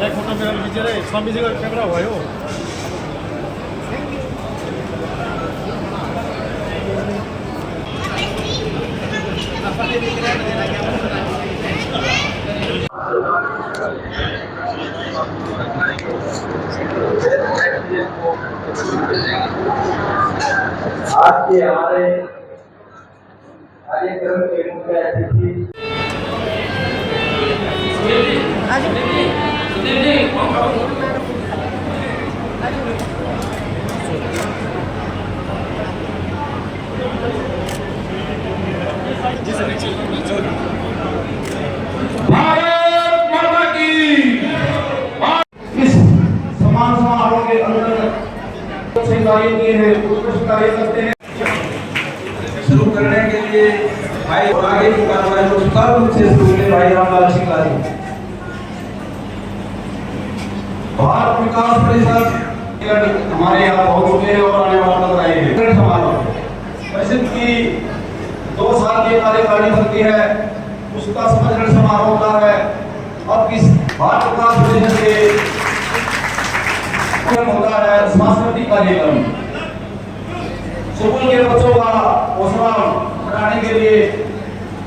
एक फोटो मेरा लीजिए रे, स्वामी जी का कैमरा हुआ है वो। आज के हमारे कार्यक्रम के मुख्य अतिथि भारत माता की। इस समान समारोह के अंदर अच्छे कार्य किए हैं, उत्कृष्ट कार्य करते हैं। शुरू करने के लिए भाई और आगे की कार्रवाई को सुचारू रूप से शुरू करें भाई रामलाल सिंह जी। भारत विकास परिषद हमारे यहाँ पहुंच चुके हैं और आने वाला लग रहे हैं। समारोह परिषद की 2 साल की कार्यकारिणी बनती है, उसका समझन समारोह होता है। अब इस भारत विकास परिषद के होता है सांस्कृतिक कार्यक्रम। स्कूल के बच्चों का हौसला बढ़ाने के लिए,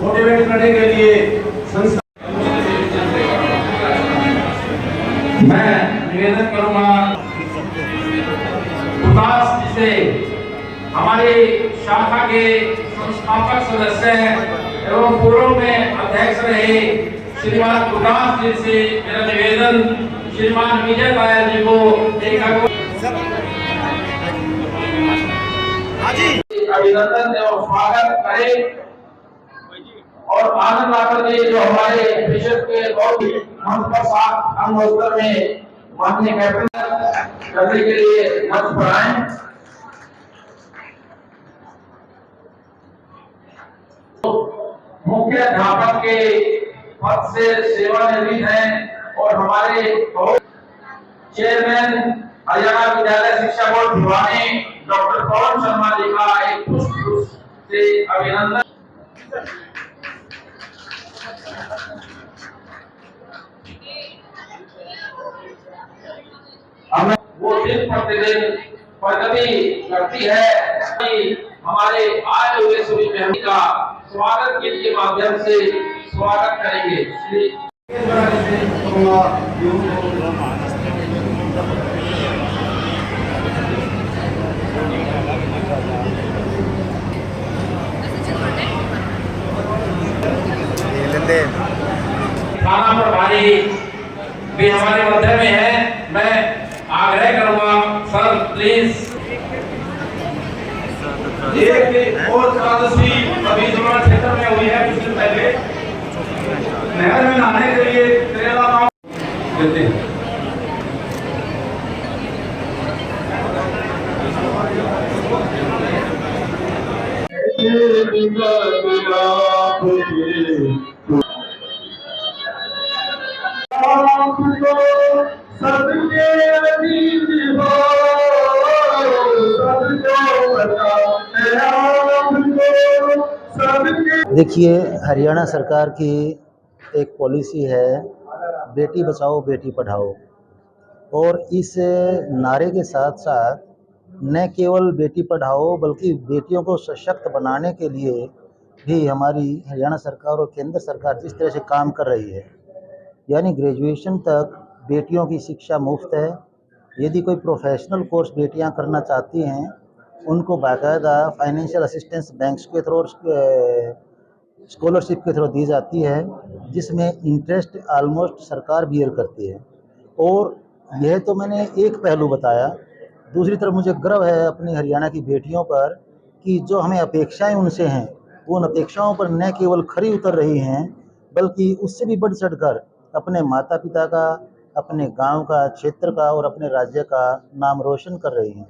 मोटिवेट करने के लिए मैं निवेदन करूंगा प्रकाश जी से, हमारे शाखा के संस्थापक सदस्य एवं पूर्व में अध्यक्ष रहे श्रीमान प्रकाश जी से मेरा निवेदन, श्रीमान विजय पायल जी को एक अभिनंदन एवं स्वागत करें और आनंद आकर के जो हमारे परिषद के बहुत ही मंच अवसर में माननीय कैप्टन करने के लिए मंच पर आए। मुख्य अध्यापक के पद से सेवानिवृत्त हैं और हमारे चेयरमैन हरियाणा विद्यालय शिक्षा बोर्ड भिवानी डॉक्टर पवन शर्मा जी का एक पुष्प से अभिनंदन। हमें वो दिन प्रतिदिन प्रगति करती है कि हमारे आए हुए सभी मेहमान का स्वागत गीत के माध्यम से स्वागत करेंगे। श्री थाना प्रभारी भी हमारे मध्य में है। मैं आग्रह करूंगा सर प्लीज एक और एकादशी अभी जुड़ा क्षेत्र में हुई है कुछ दिन पहले, नहर में नहाने के लिए करेला देते हैं। देखिए, हरियाणा सरकार की एक पॉलिसी है बेटी बचाओ बेटी पढ़ाओ, और इस नारे के साथ साथ न केवल बेटी पढ़ाओ बल्कि बेटियों को सशक्त बनाने के लिए भी हमारी हरियाणा सरकार और केंद्र सरकार जिस तरह से काम कर रही है, यानी ग्रेजुएशन तक बेटियों की शिक्षा मुफ्त है। यदि कोई प्रोफेशनल कोर्स बेटियां करना चाहती हैं, उनको बाकायदा फाइनेंशियल असिस्टेंस बैंक्स के थ्रू और स्कॉलरशिप के थ्रू दी जाती है, जिसमें इंटरेस्ट ऑलमोस्ट सरकार बियर करती है। और यह तो मैंने एक पहलू बताया। दूसरी तरफ मुझे गर्व है अपनी हरियाणा की बेटियों पर कि जो हमें अपेक्षाएं उनसे हैं, उन अपेक्षाओं पर न केवल खरी उतर रही हैं बल्कि उससे भी बढ़ चढ़कर अपने माता पिता का, अपने गांव का, क्षेत्र का और अपने राज्य का नाम रोशन कर रही हैं।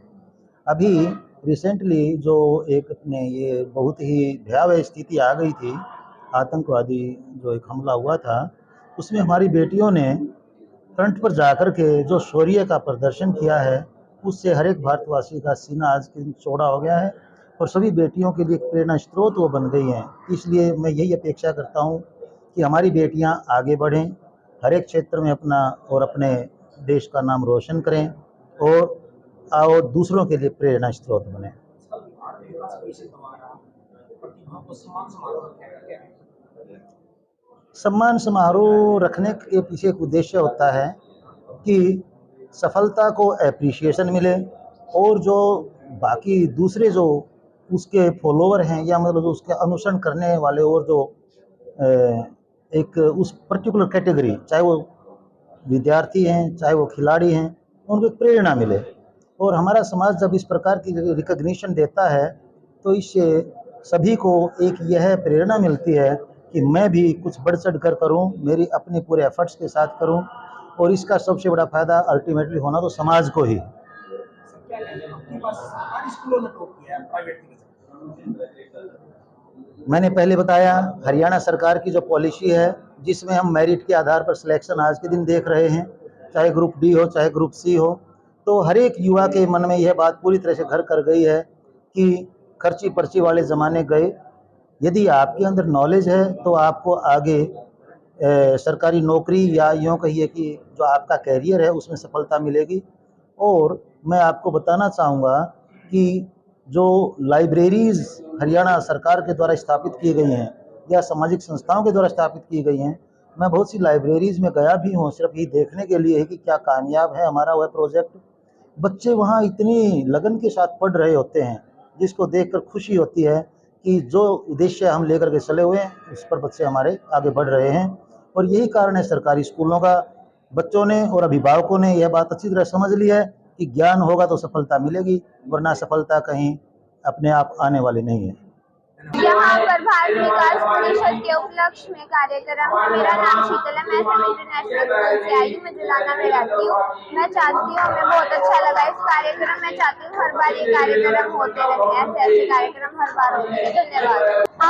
अभी रिसेंटली जो एक अपने ये बहुत ही भयावह स्थिति आ गई थी, आतंकवादी जो एक हमला हुआ था, उसमें हमारी बेटियों ने फ्रंट पर जाकर के जो शौर्य का प्रदर्शन किया है, उससे हर एक भारतवासी का सीना आज के दिन चौड़ा हो गया है और सभी बेटियों के लिए प्रेरणा स्रोत वो बन गई हैं। इसलिए मैं यही अपेक्षा करता हूँ कि हमारी बेटियाँ आगे बढ़ें, हर एक क्षेत्र में अपना और अपने देश का नाम रोशन करें और दूसरों के लिए प्रेरणा स्रोत बने। सम्मान समारोह रखने के पीछे एक उद्देश्य होता है कि सफलता को एप्रिसिएशन मिले और जो बाकी दूसरे जो उसके फॉलोअर हैं या मतलब जो उसके अनुसरण करने वाले और जो एक उस पर्टिकुलर कैटेगरी, चाहे वो विद्यार्थी हैं चाहे वो खिलाड़ी हैं, उनको एक प्रेरणा मिले। और हमारा समाज जब इस प्रकार की रिकॉग्निशन देता है तो इससे सभी को एक यह प्रेरणा मिलती है कि मैं भी कुछ बढ़ चढ़ कर करूँ, मेरी अपने पूरे एफर्ट्स के साथ करूँ, और इसका सबसे बड़ा फायदा अल्टीमेटली होना तो समाज को ही। मैंने पहले बताया हरियाणा सरकार की जो पॉलिसी है जिसमें हम मेरिट के आधार पर सिलेक्शन आज के दिन देख रहे हैं, चाहे ग्रुप डी हो चाहे ग्रुप सी हो, तो हर एक युवा के मन में यह बात पूरी तरह से घर कर गई है कि खर्ची पर्ची वाले ज़माने गए। यदि आपके अंदर नॉलेज है तो आपको आगे सरकारी नौकरी या यूँ कहिए कि जो आपका कैरियर है उसमें सफलता मिलेगी। और मैं आपको बताना चाहूँगा कि जो लाइब्रेरीज़ हरियाणा सरकार के द्वारा स्थापित की गई हैं या सामाजिक संस्थाओं के द्वारा स्थापित की गई हैं, मैं बहुत सी लाइब्रेरीज़ में गया भी हूँ सिर्फ ये देखने के लिए कि क्या कामयाब है हमारा वह प्रोजेक्ट। बच्चे वहाँ इतनी लगन के साथ पढ़ रहे होते हैं जिसको देखकर खुशी होती है कि जो उद्देश्य हम लेकर के चले हुए हैं उस पर बच्चे हमारे आगे बढ़ रहे हैं। और यही कारण है सरकारी स्कूलों का, बच्चों ने और अभिभावकों ने यह बात अच्छी तरह समझ ली है कि ज्ञान होगा तो सफलता मिलेगी, वरना सफलता कहीं अपने आप आने वाली नहीं है। यहाँ पर भारत विकास परिषद के उपलक्ष्य में कार्यक्रम है। मेरा नाम शीतल है, मैं सब इंटरनेशनल स्कूल से आई हूँ, मैं जुलाना में रहती हूँ। मैं चाहती हूँ, हमें बहुत अच्छा लगा इस कार्यक्रम। मैं चाहती हूँ हर बार ये कार्यक्रम होते रहे, ऐसे कार्यक्रम हर बार होते रहे। धन्यवाद।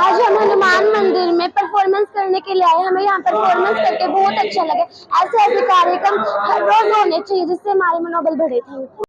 आज हम हनुमान मंदिर में परफॉर्मेंस करने के लिए आए। हमें यहाँ परफॉर्मेंस करके बहुत अच्छा लगा। ऐसे कार्यक्रम हर रोज होने चाहिए जिससे हमारे मनोबल बढ़े। Thank you.